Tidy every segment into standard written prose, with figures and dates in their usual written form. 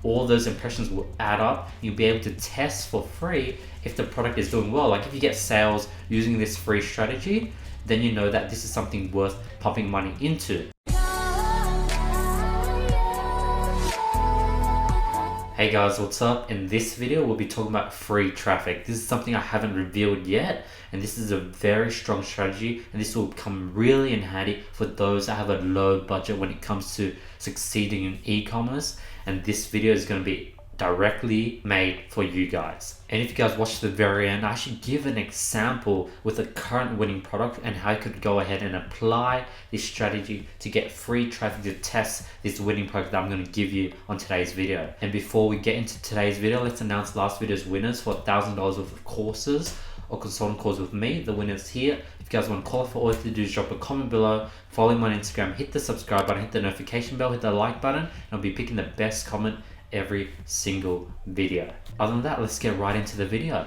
all those impressions will add up. You'll be able to test for free if the product is doing well. Like if you get sales using this free strategy, then you know that this is something worth pumping money into. Hey guys, what's up? In this video, we'll be talking about free traffic. This is something I haven't revealed yet, and this is a very strong strategy, and this will come really in handy for those that have a low budget when it comes to succeeding in e-commerce. And this video is going to be directly made for you guys. And if you guys watch the very end, I actually give an example with a current winning product and how you could go ahead and apply this strategy to get free traffic to test this winning product that I'm going to give you on today's video. And before we get into today's video, let's announce last video's winners for $1,000 worth of courses or consultant calls with me. The winners here. If you guys want to qualify, all you have to do is drop a comment below, follow me on Instagram, hit the subscribe button, hit the notification bell, hit the like button, and I'll be picking the best comment every single video. Other than that, let's get right into the video.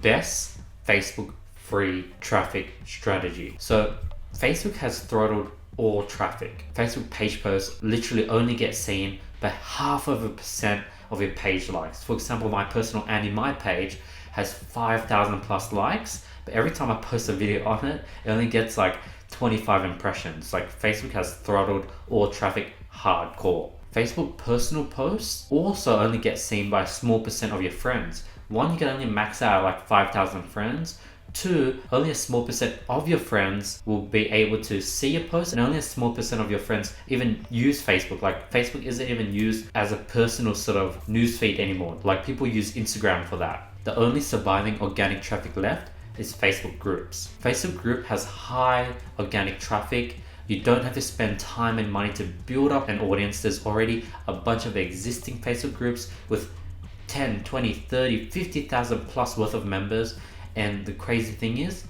Best Facebook free traffic strategy. So Facebook has throttled all traffic. Facebook page posts literally only get seen by 0.5% of your page likes. For example, my personal Andy My page has 5,000 plus likes, but every time I post a video on it, it only gets like 25 impressions. Like Facebook has throttled all traffic hardcore. Facebook personal posts also only get seen by a small percent of your friends. One, you can only max out like 5,000 friends. Two, only a small percent of your friends will be able to see your post, and only a small percent of your friends even use Facebook. Like Facebook isn't even used as a personal sort of newsfeed anymore. Like people use Instagram for that. The only surviving organic traffic left is Facebook groups. Facebook group has high organic traffic. You don't have to spend time and money to build up an audience. There's already a bunch of existing Facebook groups with 10, 20, 30, 50,000 plus worth of members. And the crazy thing is,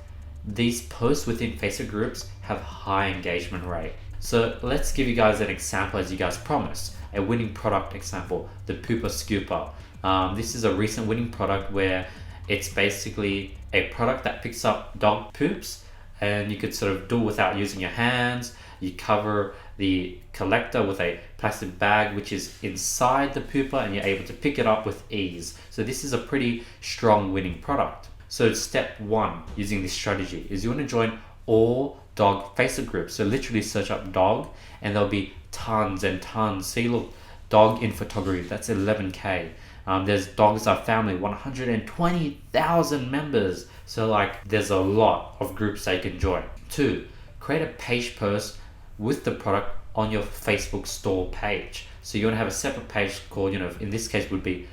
these posts within Facebook groups have high engagement rate. So let's give you guys an example as you guys promised. A winning product example, the Pooper Scooper. This is a recent winning product where it's basically a product that picks up dog poops, and you could sort of do it without using your hands. You cover the collector with a plastic bag which is inside the pooper, and you're able to pick it up with ease. So this is a pretty strong winning product. So step one using this strategy is you want to join all dog Facebook groups. So literally search up dog and there'll be tons and tons. See, look, dog in photography, that's 11K. There's Dogs Are Family, 120,000 members. So like there's a lot of groups that you can join. Two, create a page post with the product on your Facebook store page. So you want to have a separate page called, in this case would be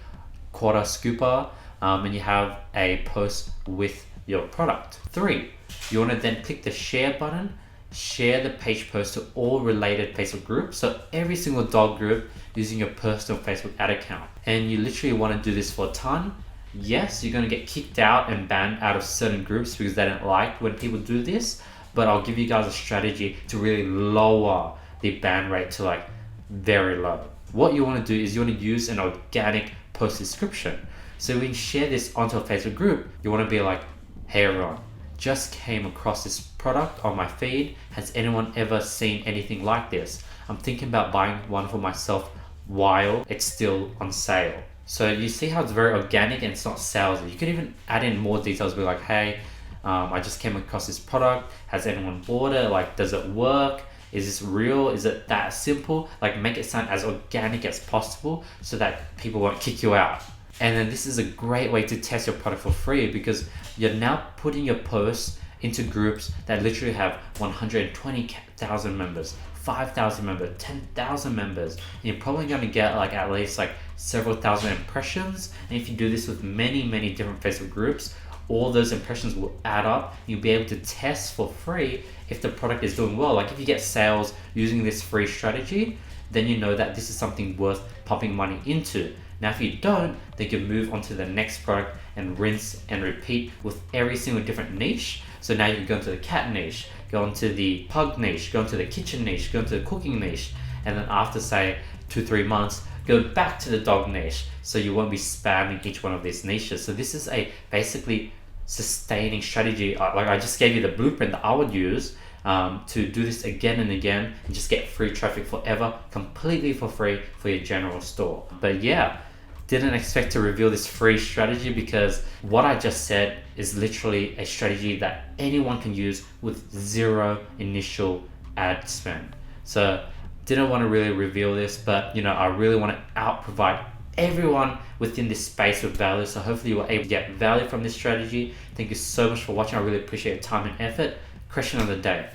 Quarter Scooper, and you have a post with your product. Three, you want to then click the share button, share the page post to all related Facebook groups. So every single dog group using your personal Facebook ad account. And you literally want to do this for a ton. Yes, you're going to get kicked out and banned out of certain groups because they don't like when people do this, but I'll give you guys a strategy to really lower the ban rate to like very low. What you want to do is you want to use an organic post description. So when you share this onto a Facebook group, you want to be like, hey everyone, just came across this product on my feed. Has anyone ever seen anything like this? I'm thinking about buying one for myself while it's still on sale. So you see how it's very organic and it's not salesy. You could even add in more details, be like, hey, I just came across this product. Has anyone bought it? Like, does it work? Is this real? Is it that simple? Like, make it sound as organic as possible so that people won't kick you out. And then this is a great way to test your product for free because you're now putting your posts into groups that literally have 120,000 members, 5,000 members, 10,000 members. And you're probably going to get like at least like several thousand impressions. And if you do this with many different Facebook groups, all those impressions will add up. You'll be able to test for free if the product is doing well. Like if you get sales using this free strategy, then you know that this is something worth pumping money into. Now, if you don't, then you can move on to the next product and rinse and repeat with every single different niche. So now you can go into the cat niche, go into the pug niche, go into the kitchen niche, go into the cooking niche, and then after say 2-3 months, go back to the dog niche. So you won't be spamming each one of these niches. So this is a basically sustaining strategy. Like I just gave you the blueprint that I would use, to do this again and again and just get free traffic forever, completely for free for your general store. But yeah, didn't expect to reveal this free strategy because what I just said is literally a strategy that anyone can use with zero initial ad spend. So didn't want to really reveal this, but I really want to out provide everyone within this space with value. So hopefully you were able to get value from this strategy. Thank you so much for watching. I really appreciate your time and effort. Question of the day: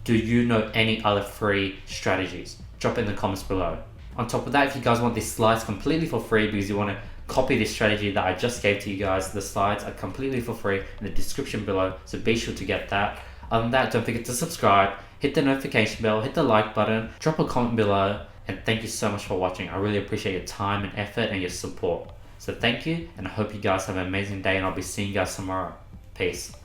do you know any other free strategies? Drop it in the comments below. On top of that, if you guys want these slides completely for free because you want to copy this strategy that I just gave to you guys, the slides are completely for free in the description below, so be sure to get that. Other than that, don't forget to subscribe, hit the notification bell, hit the like button, drop a comment below, and thank you so much for watching. I really appreciate your time and effort and your support. So thank you, and I hope you guys have an amazing day, and I'll be seeing you guys tomorrow. Peace.